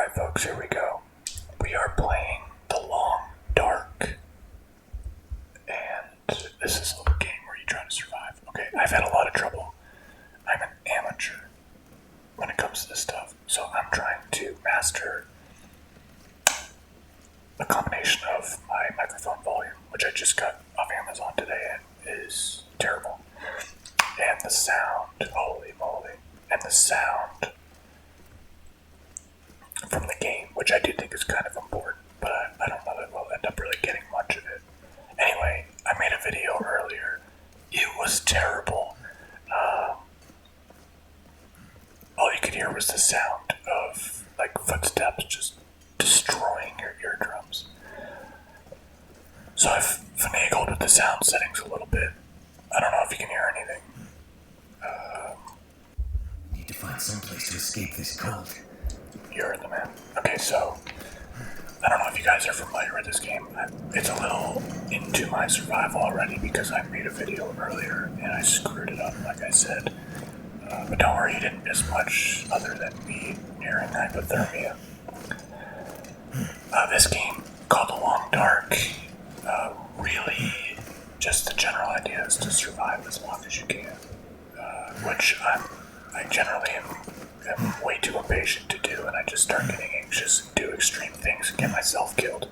Alright folks, here we go. We are playing The Long Dark. And this is a little game where you try to survive. Okay, I've had a lot of trouble. I'm an amateur when it comes to this stuff. So I'm trying to master a combination of my microphone volume, which I just got off Amazon today and is terrible. And the sound, holy moly. And the sound from the game, which I do think is kind of important, but I don't know that we'll end up really getting much of it. Anyway, I made a video earlier. It was terrible. All you could hear was the sound of like footsteps just destroying your eardrums. So I've finagled with the sound settings a little bit. I don't know if you can hear anything. Need to find some place to escape this cold. You're the man. Okay, so I don't know if you guys are familiar with this game. It's a little into my survival already because I made a video earlier and I screwed it up, like I said. But don't worry, you didn't miss much other than me nearing hypothermia. This game called The Long Dark, really just the general idea is to survive as long as you can, which I generally am way too impatient to do, and I just start getting anxious and do extreme things and get myself killed.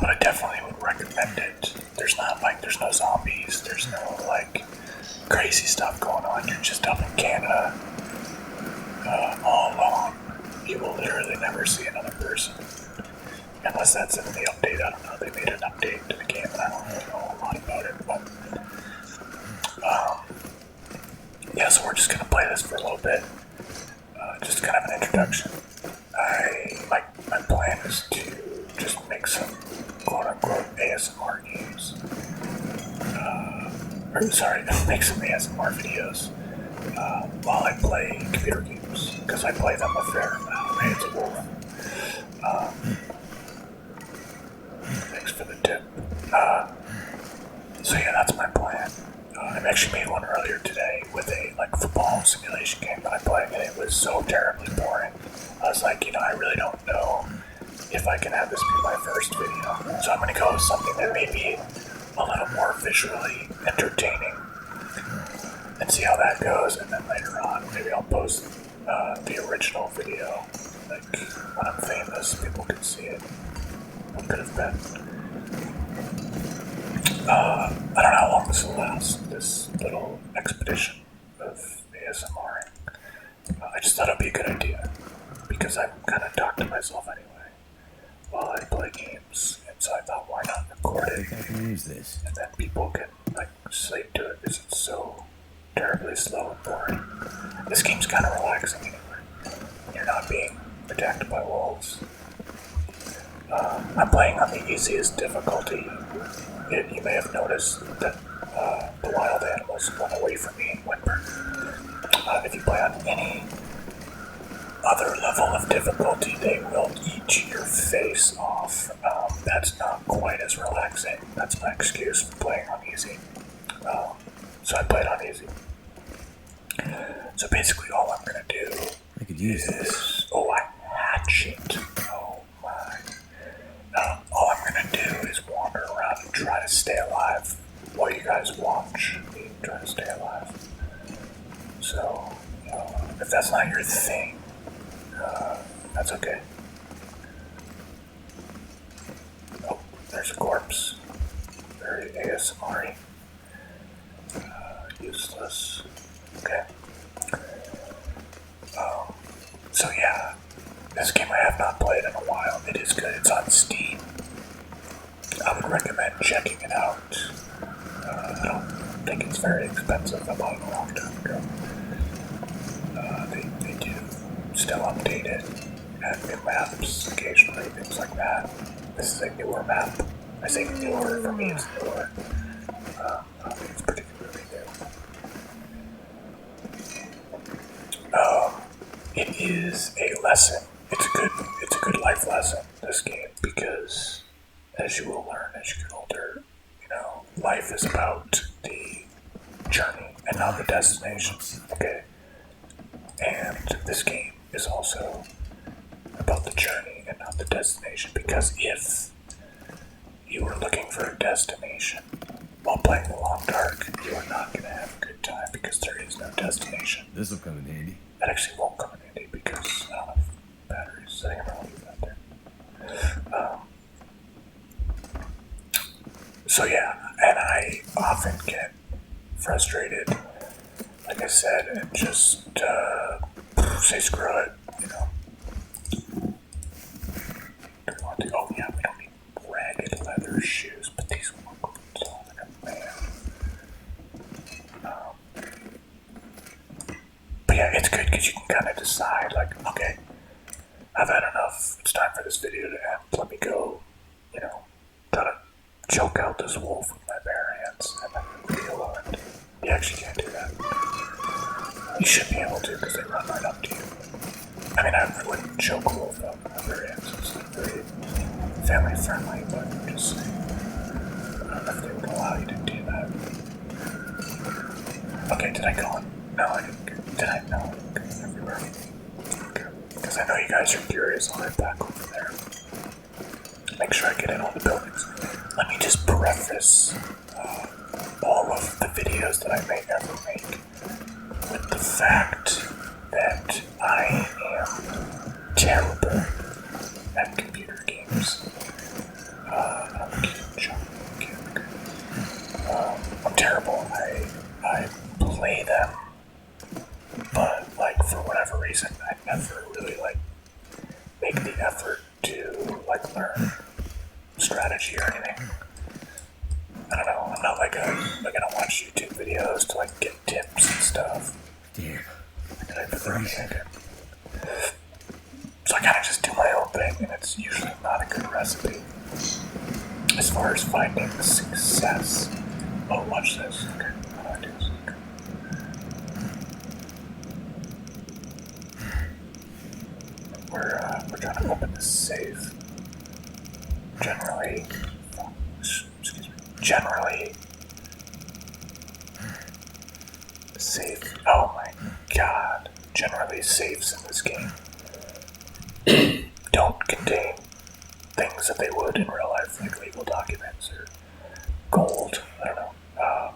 But I definitely would recommend it. There's no zombies, there's no crazy stuff going on. You're just up in Canada all alone. You will literally never see another person. Unless that's in the update, I don't know. They made an update to the game and I don't really know a lot about it, but yeah, so we're just going to play this for a little bit. Just kind of an introduction. My plan is to just make some quote-unquote ASMR games. Make some ASMR videos while I play computer games, because I play them a fair amount. Hey, it's a wolf. Thanks for the tip. So yeah, that's my plan. I actually made one earlier today with a football simulation game that I played, and it was so terribly boring. I was like, I really don't know if I can have this be my first video. So I'm going to go with something that may be a little more visually entertaining and see how that goes, and then later on maybe I'll post the original video. When I'm famous, people can see it. What could have been. I don't know how long this will last, this little expedition of ASMR. I just thought it'd be a good idea, because I kind of talk to myself anyway while I play games, and so I thought, why not record it? I can use this. And then people can sleep to it, because it's so terribly slow and boring. This game's kind of relaxing anyway. You're not being attacked by wolves. I'm playing on the easiest difficulty. You may have noticed that the wild animals run away from me and whimper. If you play on any other level of difficulty, they will eat your face off. That's not quite as relaxing. That's my excuse for playing on easy. So I played on easy. So basically all I'm going to do I could use this. Oh, I hatchet. Oh my. All I'm going to do is wander around and try to stay alive while you guys watch me try to stay alive. So, if that's not your thing, that's okay. Oh, there's a corpse. Very ASMR-y. Useless. Okay. So yeah, this game I have not played in a while. It is good. It's on Steam. I would recommend checking it out. I don't think it's very expensive. I bought it a long time ago. They do still update it, add new maps occasionally, things like that. This is a newer map. I say newer, for me it's newer. I don't think it's particularly new. It is a lesson. It's a good life lesson, this game, because as you will learn as you get older, life is about the journey and not the destination. Okay? And this game is also about the journey and not the destination, because if you were looking for a destination while playing The Long Dark, you are not going to have a good time because there is no destination. This'll come in handy. That actually won't come in handy because I don't have batteries. I think I'm going to leave that there. So yeah, and I often get frustrated, like I said, and just say screw it, you know. Do we want to? Oh yeah, we don't need ragged leather shoes, but these will look cool like a man. But yeah, it's good because you can kind of decide, like, okay, I've had enough. It's time for this video to end. Let me go, you know, try to choke out this wolf with my bare hands, and then the video will end. You actually can't do that. You should be able to because they run right up to you. I mean, I wouldn't choke a wolf out with my bare hands. It's not very family friendly, but I'm just saying. I don't know if they would allow you to do that. Okay, did I go in? No, I didn't go. Did I? No, I didn't go everywhere. Okay. Because I know you guys are curious. I'll head back over there. Make sure I get in all the buildings. Let me just preface all of the videos that I may ever make with the fact that I am terrible at computer games. I'm terrible. I play them, but like for whatever reason, I never really like make the effort to like learn strategy or anything. I don't know. I'm not like I don't watch YouTube videos to like get tips and stuff. Damn. So I kind of just do my own thing, and it's usually not a good recipe as far as finding success. Oh, watch this. Okay, how do I do this? Okay. We're trying to open this safe. Generally, safe. Oh my god. Generally, safes in this game don't contain things that they would in real life, like legal documents or gold. I don't know.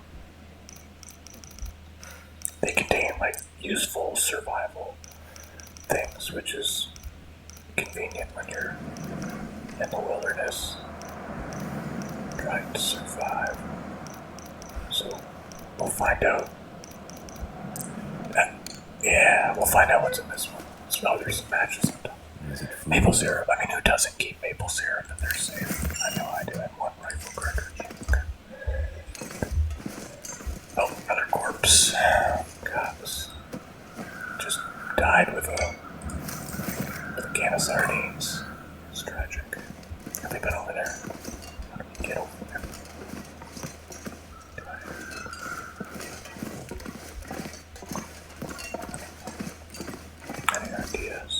They contain like useful survival things, which is convenient when you're in the wilderness trying to survive. So we'll find out. Yeah, we'll find out what's in this one. Oh, there's some matches on top. Maple syrup. I mean, who doesn't keep maple syrup in their safe? I know I do. And one rifle cartridge. Okay. Oh, another corpse. God, this just died with a can of sardines. It's tragic. Have they been over there? How do we get over there? Any ideas?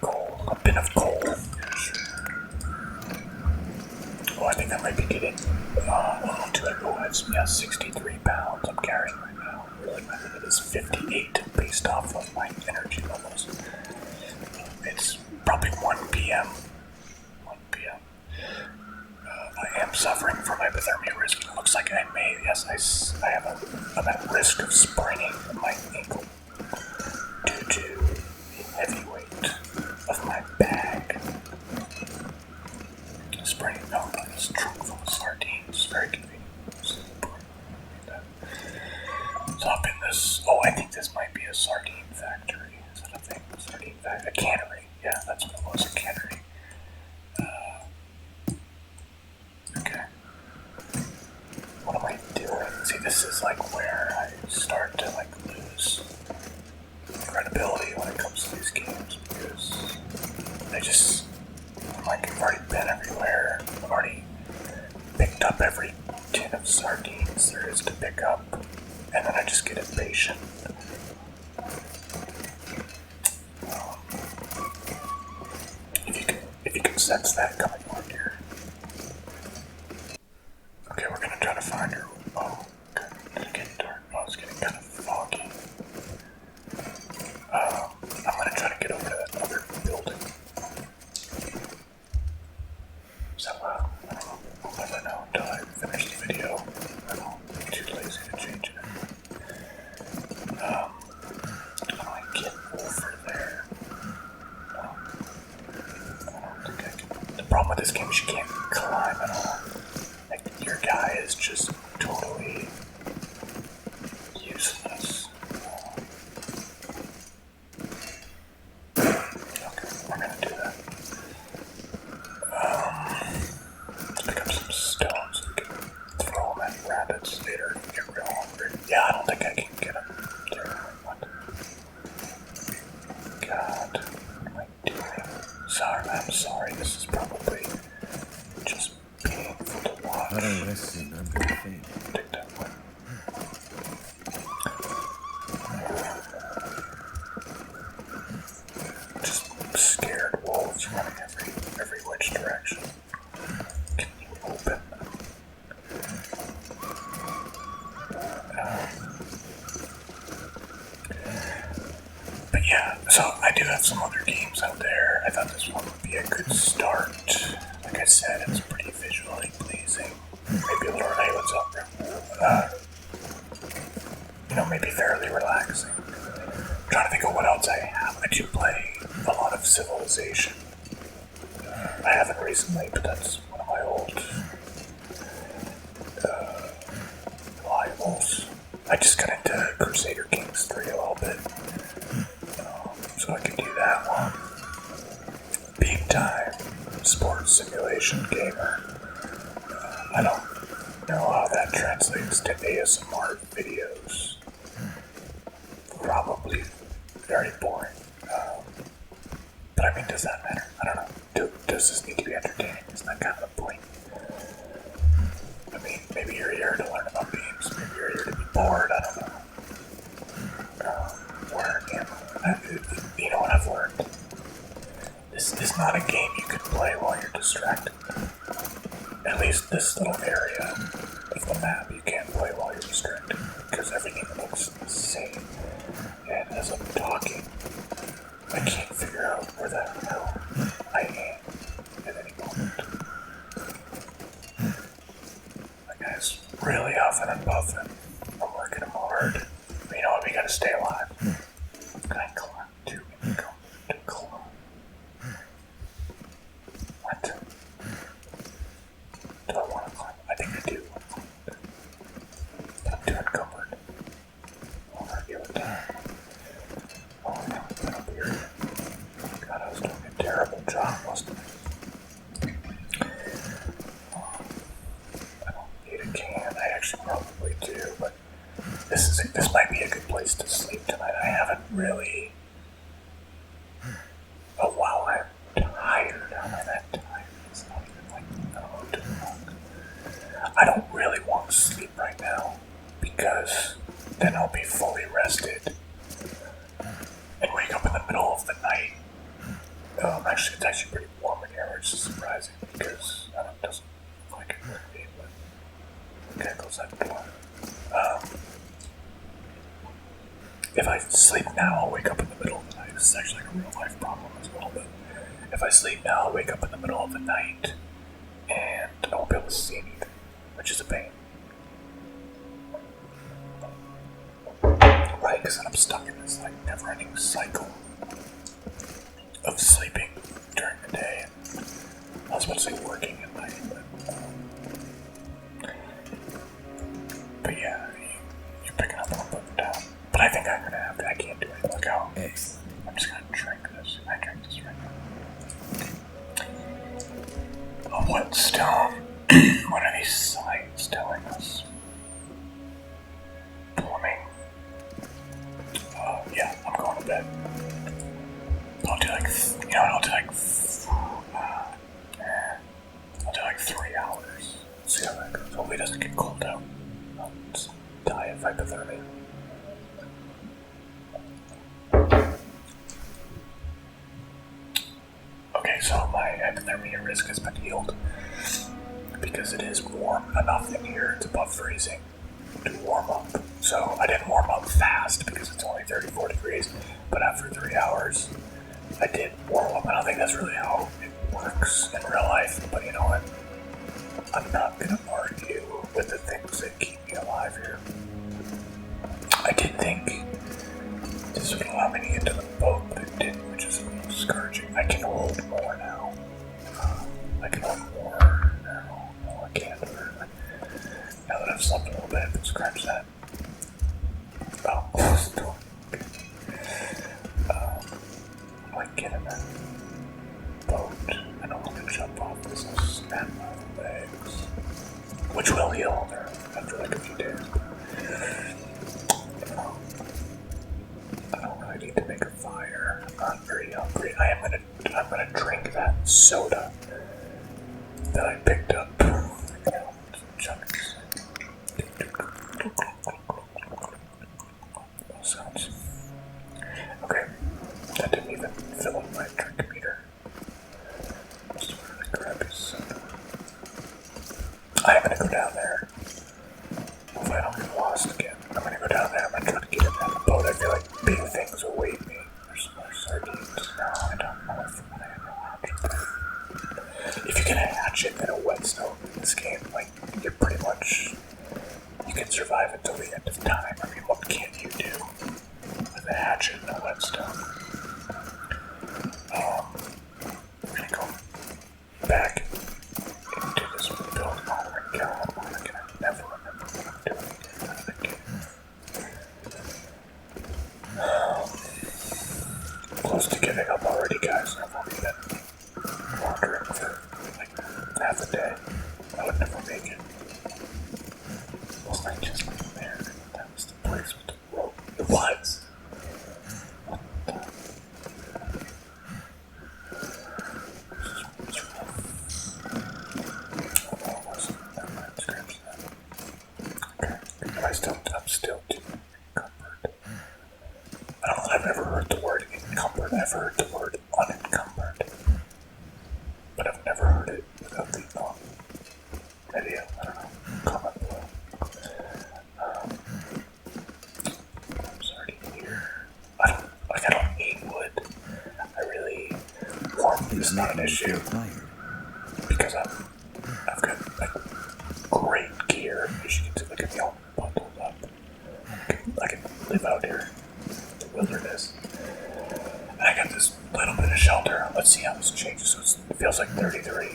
Coal. A bin of coal. Yeah, sure. Oh, I think I might be getting to it. Oh, it's 63 pounds I'm carrying right now. Really, my limit is 58 based off of my energy levels. It's probably 1 p.m. 1 p.m. I am suffering from hypothermia risk. It looks like I may, yes, I'm at risk of spraining my ankle due to the heavy weight of my bag. Spraining, no, this trunk full of sardines. Very convenient. So up in this, oh, I think this might be a sardine factory. Is that a thing? Sardine factory? A cannery. Yeah, that's what it was, a cannery. Okay. What am I doing? See, this is like where I start to like lose credibility when it comes to these games because I've already been everywhere. I've already picked up every tin of sardines there is to pick up, and then I just get impatient. If you can sense that coming on here. Okay, we're gonna try to find her. Oh, okay. It's getting dark. Oh, it's getting kind of foggy. I'm gonna try I'm sorry, this is probably just painful to watch. Not a lesson under the fate. Take that one. Just scared wolves running every which direction. Can you open? But yeah, so I do have some other games out there. I thought this one would be a good start. Like I said, it's pretty visually pleasing. Maybe a little, hey, what's up, bro? Maybe fairly relaxing. I'm trying to think of what else I have. I do play a lot of Civilization. I haven't recently, but that's one of my old rivals. I just got into Crusader Kings 3 a little bit. So I can do that one. Big time sports simulation gamer. I don't know how that translates to ASMR videos. Probably very boring. But I mean, does that matter? I don't know. Does this need to be entertaining? Isn't that kind of the point? I mean, maybe you're here to learn about games. Maybe you're here to be bored. I don't know. You know what I've learned? This is not a game you can play while you're distracted. At least this little area of the map you can't play while you're distracted because everything looks the same. And as I'm talking, I can't figure out where the hell I am at any moment. That guy's really huffing and puffing. I'm working him hard. But you know what? We gotta stay alive. Can I climb too? Can I go to climb? What? Do I want to climb? I think I do. But I'm too encumbered. I'll argue with that. Oh, I know. It's been up here. God, I was doing a terrible job, wasn't I? I don't need a can. I actually probably do, but this might be a good place to sleep tonight. I haven't really. Oh wow, I'm tired. How am I that tired? It's not even like I don't know, 2 o'clock. I don't really want to sleep right now because then I'll be fully rested and wake up in the middle of the night. Actually, it's actually pretty warm in here, which is surprising because I don't know, it doesn't look like it would be, but okay, close that door. If I sleep now, I'll wake up in the middle of the night. This is actually like a real life problem as well, but if I sleep now, I'll wake up in the middle of the night and I won't be able to see anything, which is a pain. Right, because then I'm stuck in this like never-ending cycle of sleeping during the day. I was about to say working at night, but yeah, you're picking up what I'm putting down. But I think I'm gonna have to. I can't do anything. Look how. Excellent. I'm just gonna drink this. I drink this right now. A wet stone. What are these signs telling us? Plumbing. Yeah, I'm going to bed. I'll do like, I'll do like 3 hours. See how that goes. Hopefully it doesn't get cold out. I'll just die of hypothermia. Okay, so my hypothermia risk has been healed because it is warm enough in here, it's above freezing, to warm up. So I didn't warm up fast because it's only 34 degrees, but after 3 hours, I did warm up. I don't think that's really how it works in real life, but you know what? I'm not gonna argue with the things that keep me alive here. I did think this would allow me to get to the boat, but it didn't, which is a little discouraging. I can hold more now. I can hold more now. No, I can't. Now that I've slept a little bit, let's scratch that. Oh, close the door. I get in that boat. I don't want to jump off this and snap my legs. Which will heal after like a few days. I don't really need to make a fire. I'm not very hungry. I I'm gonna drink that soda that I picked up. Chunks. Sounds. Okay, that didn't even fill up my drink meter. Just really crappy soda. I'm gonna go down there. If I don't get lost again, I'm gonna go down there. I'm gonna try to get in that boat. I feel like big things await me. There's some more sardines. No, I don't know if I'm gonna have a hatchet. If you get a hatchet and a whetstone in this game, like, you're pretty much, you can survive until the end of time. I mean, what can you do with a hatchet and a whetstone? I'm gonna go back into this building. Oh my god, I can never remember what I'm doing. Close to giving up already, guys. I've only been wandering for like half a day. I would never make it. Wasn't I just like there? That was the place with the rope. It was. What the? This is rough. Oh, no, it wasn't. Never mind. Scratch that. Okay. I'm still too encumbered. I don't know if I've ever heard the word encumbered. I've heard the word unencumbered. But I've never heard it without the idea. I don't know. Comment below. I'm sorry to hear. I don't need wood. I really warmth is not an issue. Because I've got like great gear. As you can see, look at me all bundled up. I can live out here in the wilderness. And I got this little bit of shelter. Let's see how this changes. So it feels like 33.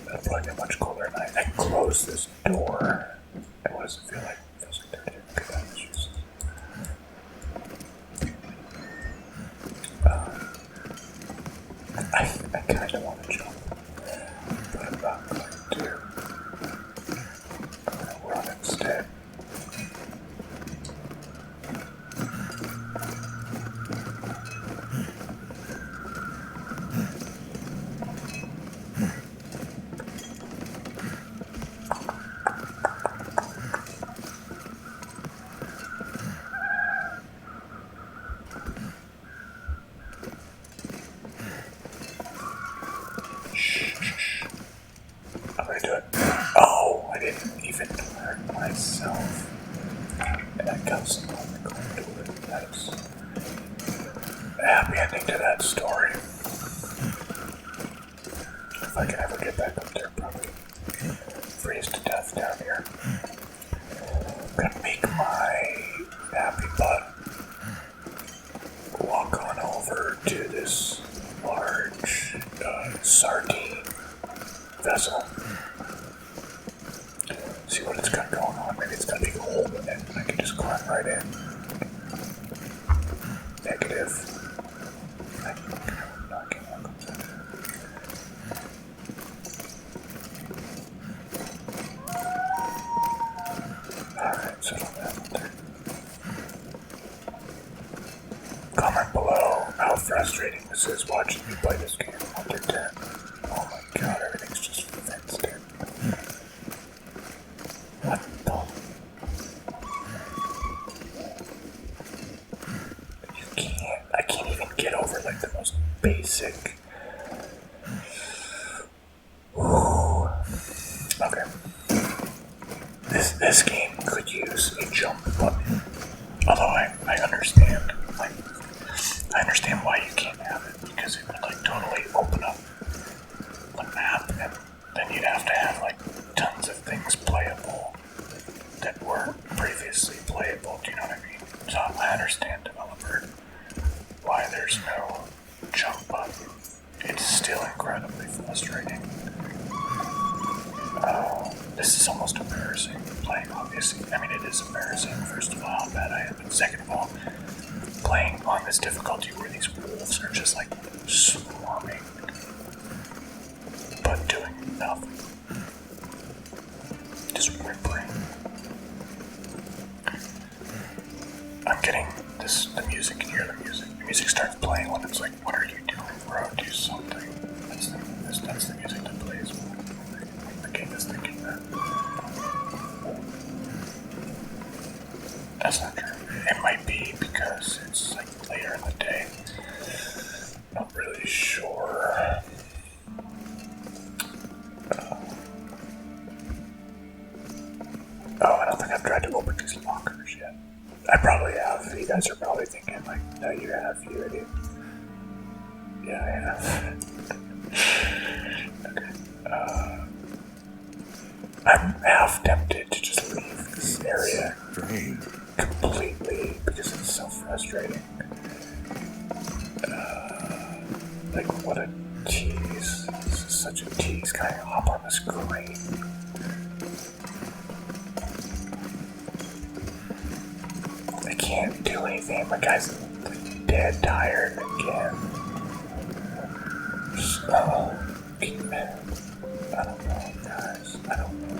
It'll probably get much cooler at night. I close this door. And what does it feel like? It feels like 32. Okay, that is just... I kind of want to jump. But I'm not going to. I'm going to run instead. I'm gonna do it. Oh, I didn't even hurt myself. And I got some on the corner to it. That's a happy ending to that story. If I can ever get back up there, probably freeze to death down here. I'm gonna make my happy butt walk on over to this large sardine vessel. See what it's got going on. Maybe it's got a big hole in it and I can just climb right in. Negative. Alright, settle down there. Comment below how frustrating this is watching me play this game under 10. Oh my god, everything's just fenced in. What the? I can't even get over like the most basic. Ooh. Okay. This game could use a jump button. Although I understand. Like, I understand why you can't have it, because it would like totally open up the map, and then you'd have to have like tons of things playable that weren't previously playable. Do you know what I mean? So I understand, developer, why there's no jump button. It's still incredibly frustrating. This is almost embarrassing playing, obviously. I mean, it is embarrassing, first of all, how bad I am, and second of all, playing on this difficulty where these wolves are just like swarming, but doing nothing. Just whimpering. I'm getting the music, can you hear the music? The music starts playing when it's like, what are you doing, bro? Do something. like, no, you have, you idiot. Yeah, I have. Okay. I'm half tempted to just leave this area completely because it's so frustrating. Like, what a tease. This is such a tease. Can I hop on this crane? I can't do anything. My guy's dead tired again. Oh, I don't know, guys. I don't know.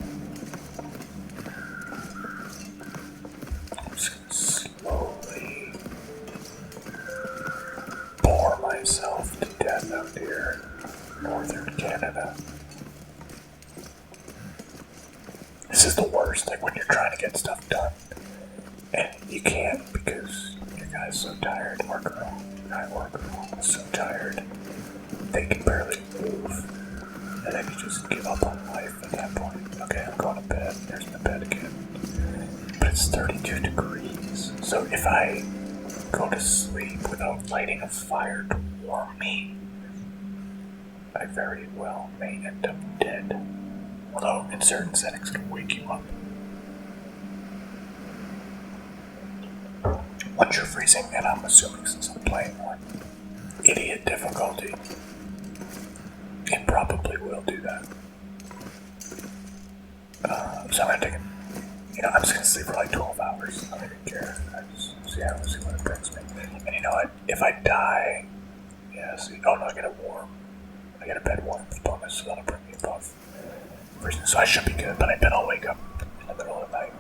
I'm just gonna slowly bore myself to death out here in northern Canada. This is the worst, like when you're trying to get stuff done and you can't because your guy's so tired, or girl, guy or girl is so tired they can barely move, and then you just give up on life at that point. Okay, I'm going to bed. There's my bed again. But it's 32 degrees, so if I go to sleep without lighting a fire to warm me, I very well may end up dead. Although, in certain settings, it'll wake you up. Once you're freezing, and I'm assuming since I'm playing on idiot difficulty, it probably will do that. So I'm gonna take it. I'm just gonna sleep for like 12 hours. I don't even care. I just see what it brings me. And you know what? If I die, yeah, see, oh no, I get a bed warmth bonus, so that'll bring me above freezing. So I should be good, but I bet I'll wake up in the middle of the night.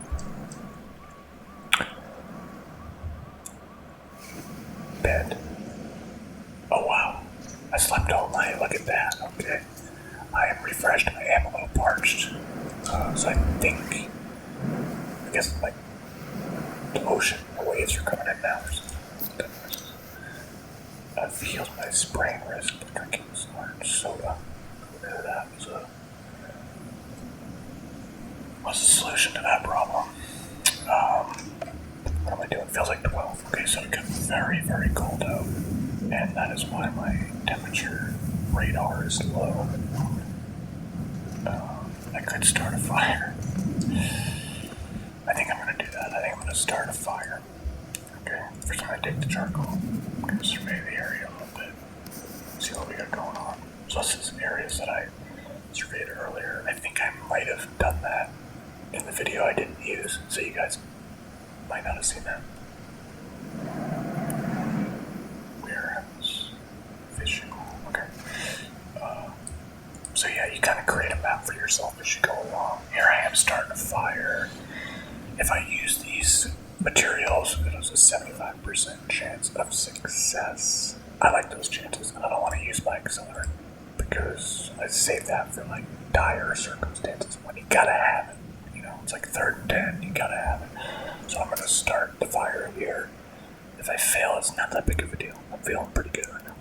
Bed. Oh wow. I slept all night. Look at that. Okay. I am refreshed. I am a little parched. So I think, I guess, like, the ocean, the waves are coming in now or something. That feels my sprain risk of drinking this orange soda. That was a solution to that problem. What am I doing? It feels like 12. Okay, so it got very, very cold out. And that is why my temperature radar is low. I could start a fire. I think I'm going to do that. I think I'm going to start a fire. Okay, first I'm going to take the charcoal. I'm going to survey the area a little bit. See what we got going on. So this is areas that I surveyed earlier. I think I might have done that in the video I didn't use, so you guys might not have seen that. Warehouse. Fishing. Okay. So yeah, you kind of create a map for yourself as you go along. Here I am starting a fire. If I use these materials, it has a 75% chance of success. I like those chances, and I don't want to use my accelerant because I save that for like dire circumstances when you gotta have it. It's like 3rd and 10, you gotta have it. So I'm gonna start the fire here. If I fail, it's not that big of a deal. I'm feeling pretty good right now.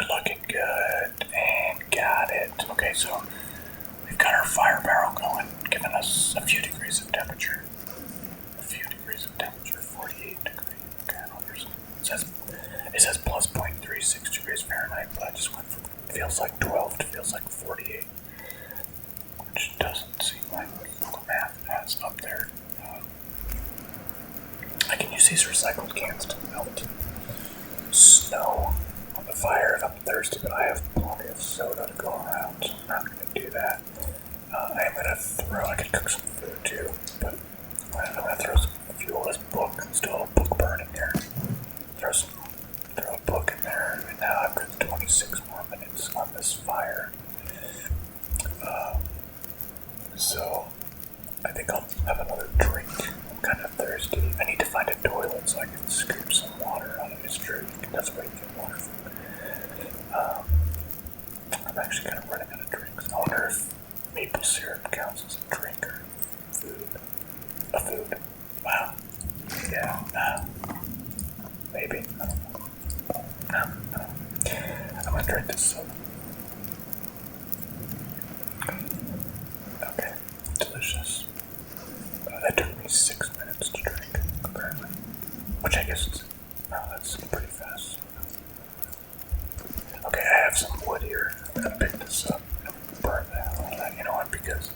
Looking good, and got it. Okay, so we've got our fire barrel going, giving us a few degrees of temperature. 48 degrees. Okay, it says plus 0.36 degrees Fahrenheit, but I just went from feels like 12 to feels like 48, which doesn't seem like the math adds up there. I can use these recycled cans to melt snow on the fire if I'm thirsty, but I have plenty of soda to go around, so I'm not going to do that. I am going to I could cook some food too, but I'm going to throw some fuel. This book, still a book burning here. Throw a book in there, and now I've got 26 more minutes on this fire. So I think I'll have another drink. I'm kind of thirsty. I need to find a toilet so I can scoop some water out of this drink. That's where you get water from. I'm actually kind of running out of drinks. I wonder if maple syrup counts as a drink or food. A food. Wow. Yeah. Maybe. I don't know. No. I'm gonna drink this soda. 6 minutes to drink, apparently. Which I guess is, no, that's pretty fast. Okay, I have some wood here. I'm gonna pick this up and burn the hell out of that. You know what? Because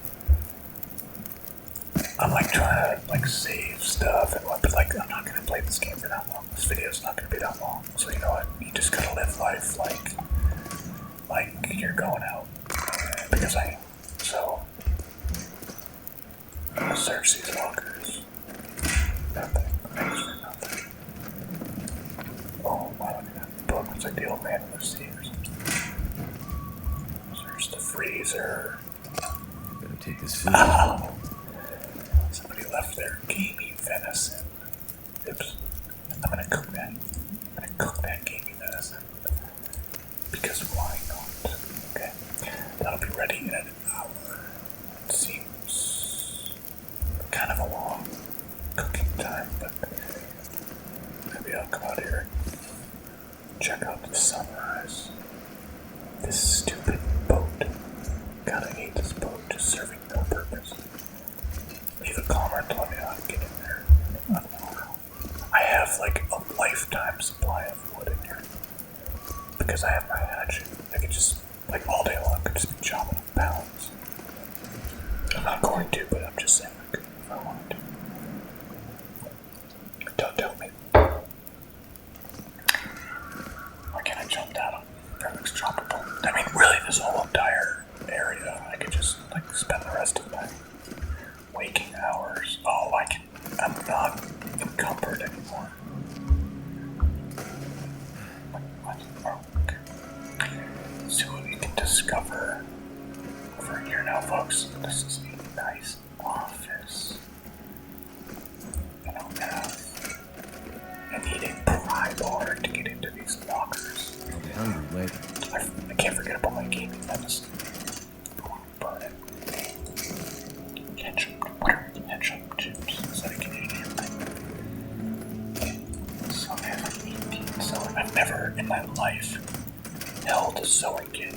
I'm like trying to like save stuff and what, but like I'm not gonna play this game for that long. This video's not gonna be that long. So you know what? You just gotta live life like you're going out. Because I am. So I'm gonna search these lockers. Nothing. Thanks for nothing. Oh wow, look at that book. It's like the old man in the sea or something. Search the freezer. Better take this food. Oh! Somebody left their gamey venison. Oops. I'm gonna cook that. I'm gonna cook that gamey venison. Because why not? Okay. That'll be ready in an hour. It seems kind of a long cooking time, but maybe I'll come out here and check out the sunrise. This stupid boat. God, I hate this boat, just serving no purpose. Leave a comment, tell me how to get in there. I don't know. I have like a lifetime supply of wood in here. Because I have my hatchet. I could just, like all day long, I could just be chopping up pounds. I'm not going to, but I'm just saying I could if I wanted to. Don't tell me. Why can't I jump down? Everything's choppable. I mean, really, this whole entire area, I could just, like, spend the rest of my waking hours. Oh, I'm not encumbered anymore. What? Oh, okay. See what we can discover over here now, folks. This is a nice office. I need a pry bar to get into these lockers. I'll be hungry later. I can't forget about my gaming medicine. Burn it. Ketchup. What are ketchup chips? Is that a Canadian thing? So I have 18 sewing. I've never in my life held a sewing kit.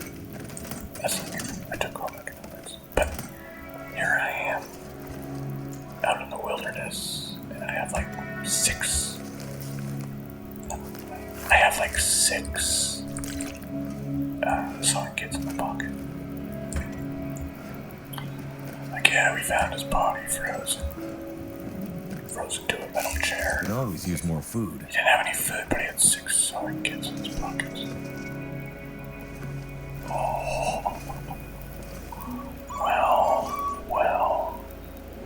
I took all economics. But here I am out in the wilderness and I have like six sewing kits in my pocket. Like, yeah, we found his body frozen to a metal chair. Can always use more food. He didn't have any food, but he had 6 sewing kits in his pockets. Oh.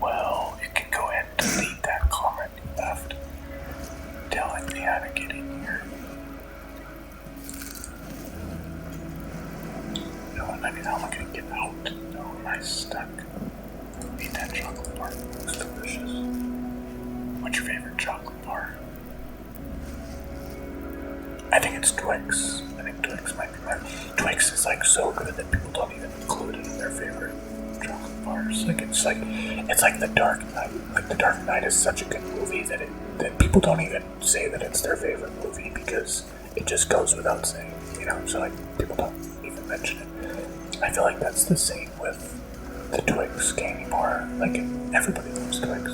Well, you can go ahead and delete that comment you left telling me how to get in here. No, maybe now I'm gonna get out. No, am I stuck? Eat that chocolate bar. It's delicious. What's your favorite chocolate bar? I think it's Twix. I think Twix might be mine. Twix is like so good that people don't even include it in their favorite chocolate bars. Like it's like The Dark Knight. Like The Dark Knight is such a good movie that people don't even say that it's their favorite movie because it just goes without saying. You know, so like people don't even mention it. I feel like that's the same with the Twix candy bar. Like everybody loves Twix.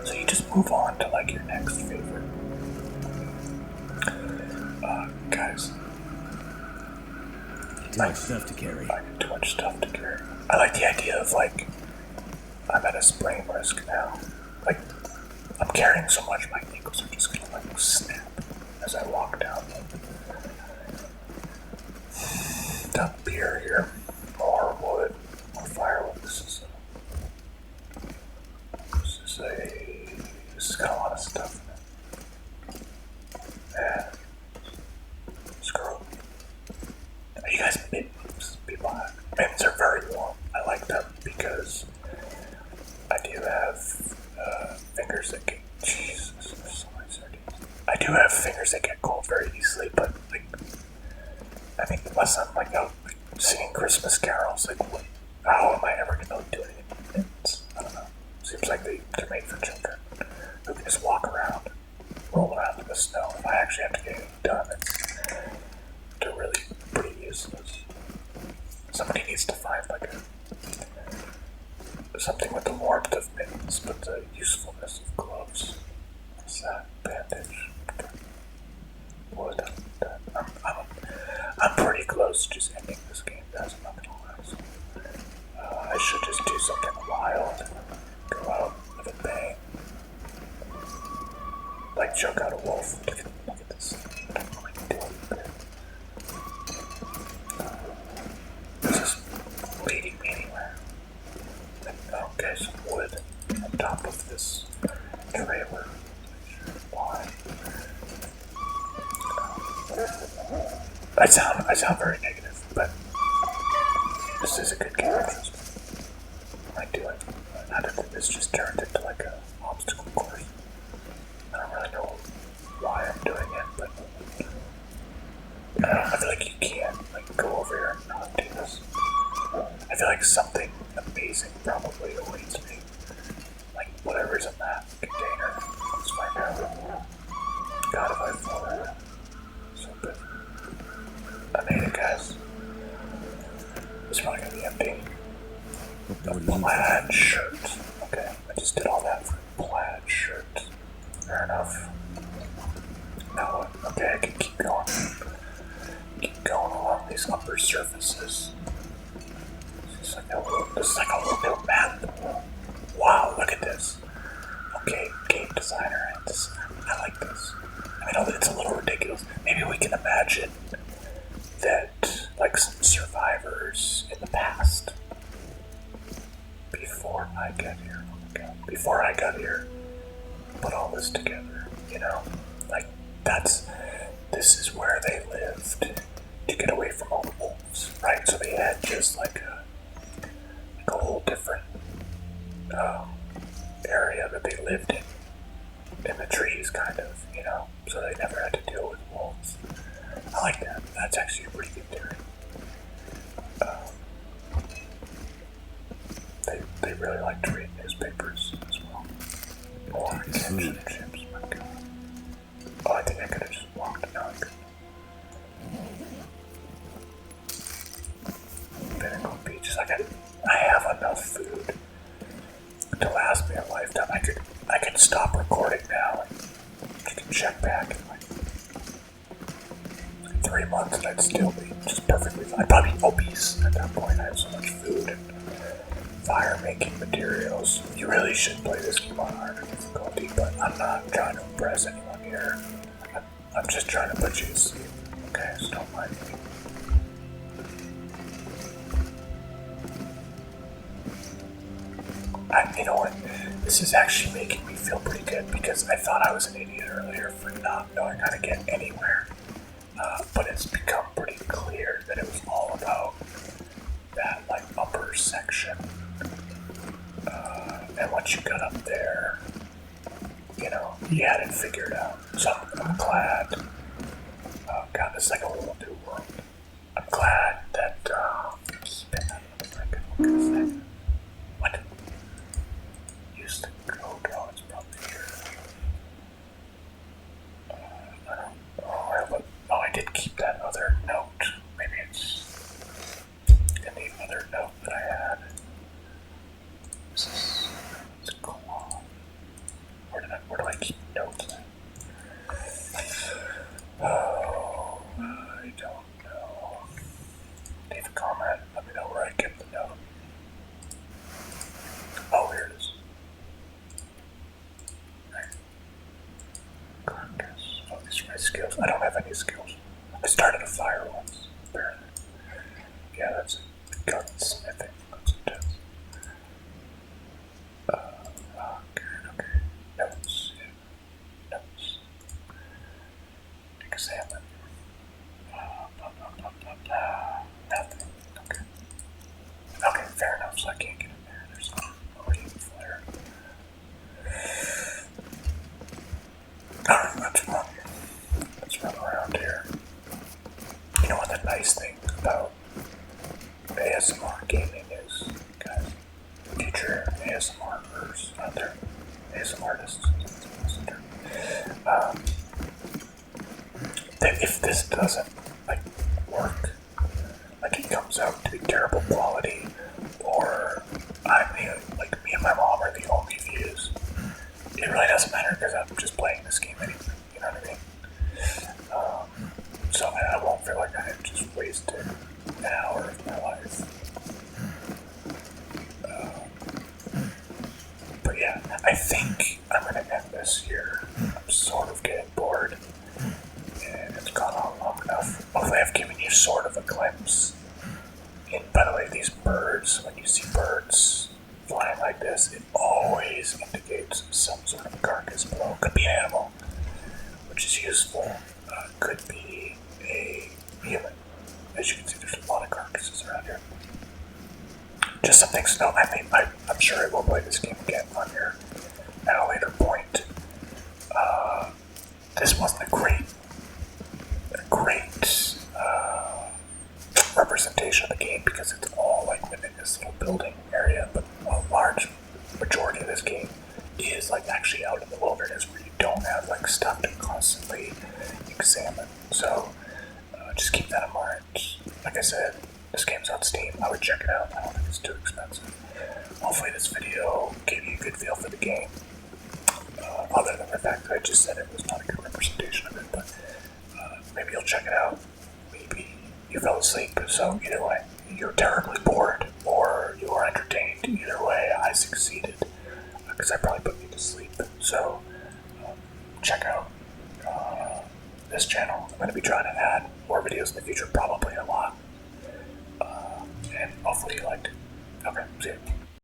So you just move on to like your next favorite. Guys. Too much stuff to carry. I got too much stuff to carry. I like the idea of like, I'm at a sprain risk now. Like, I'm carrying so much my ankles are just gonna like snap as I walk down them. Dump beer here. More wood. More firewood. This has got a lot of stuff in it. Yeah. Screw. Are you guys mittens? People have mittens are very warm. I like them because I do have fingers that get Jesus, there's so many sardines. I do have fingers that get cold very easily, but like I mean unless I'm like out singing Christmas carols, like what, how am I ever gonna do anything with mittens? I don't know. Seems like they're made for children who can just walk around, roll around in the snow. If I actually have to get anything done, they're really pretty useless. Somebody needs to find like something with the warmth of mittens, but the usefulness of gloves. What's that? Bandage. Wood. I'm pretty close to just ending this game, guys. I'm not gonna lie. So, I should just do something wild. Go out with a bang. Like choke out a wolf. Look at this. I don't really do anything. This is leading me anywhere. Okay, some wood on top of this trailer. Why? I sound very negative, but this is a good game. I do it. How did this just turned into like a obstacle course? I don't really know why I'm doing it, but I feel like you can't like go over here and not do this. I feel like something amazing probably awaits me. Like whatever's in that container. Let's find out. God, if I fall in. So good. I made it, guys. It's probably gonna be empty. A plaid shirt. Okay, I just did all that for a plaid shirt. Fair enough. Now what? Okay, I can keep going. Keep going along these upper surfaces. This is like a little bit of map. Wow, look at this. Okay, game designer. I like this. I mean, it's a little ridiculous. Maybe we can imagine that, like, some survivors in the past, before I got here, before I got here, put all this together, you know? Like, this is where they lived to get away from all the wolves, right? So they had just like a whole different area that they lived in the trees, kind of, you know? So they never had to deal with wolves. I like that. That's actually a pretty good theory. They really like to read newspapers as well. Or caption chips, my god. Oh, I think I could have just walked. No, I couldn't. Pinnacle Beaches. I have enough food to last me a lifetime. I could stop recording now and you can check back in like 3 months and I'd still be just perfectly fine. I'd probably be obese at that point. I have so much food and fire making materials. You really should play this game on harder difficulty, but I'm not trying to impress anyone here. I'm just trying to put you to sleep. Okay, so don't mind me. You know what? This is actually making me feel pretty good because I thought I was an idiot earlier for not knowing how to get anywhere. But it's become pretty clear that it was all about that like upper section. And once you got up there, you know, you had it figured out. So I'm glad. Oh god, this is like a whole new world. I'm glad that what? Use the code. Oh, it's probably here. I did keep that other note. Maybe it's in the other note that I had. It's cool. Where do I keep notes? Oh, I don't know. Leave a comment. Let me know where I kept the note. Oh, here it is. Carcass. Oh, these are my skills. I don't have any skills. I started a fire once, apparently. Yeah, that's a gunsmithing. That's intense. Okay. Notes. Yeah. Notes. Examine. Nothing. Okay. Okay, fair enough, so I can't get in there. There's no reading flare. Alright, let's run around here. You know what the nice thing about ASMR gaming is, guys? Future ASMRers out there. ASMR artists. That if this doesn't like work, like it comes out to be terrible quality, or I mean like yeah, I think I'm gonna end this here. I'm sort of getting bored, and it's gone on long enough. Hopefully, I've given you sort of a glimpse. And by the way, these birds, when you see birds flying like this, it always indicates some sort of carcass below. Could be an animal, which is useful. Could be a human. As you can see, there's a lot of carcasses around here. Just some things to know. I mean, I'm sure I will play this game again on here at a later point. This wasn't a great representation of the game because it's all like within this little building area, but a large majority of this game is like actually out in the wilderness where you don't have like stuff to constantly examine. So just keep that in mind. Like I said, this game's on Steam. I would check it out. I don't think it's too expensive. Hopefully this video gave you a good feel for the game. Other than the fact that I just said it was not a good representation of it, but maybe you'll check it out. Maybe you fell asleep. So either way, you're terribly bored or you are entertained. Either way, I succeeded because I probably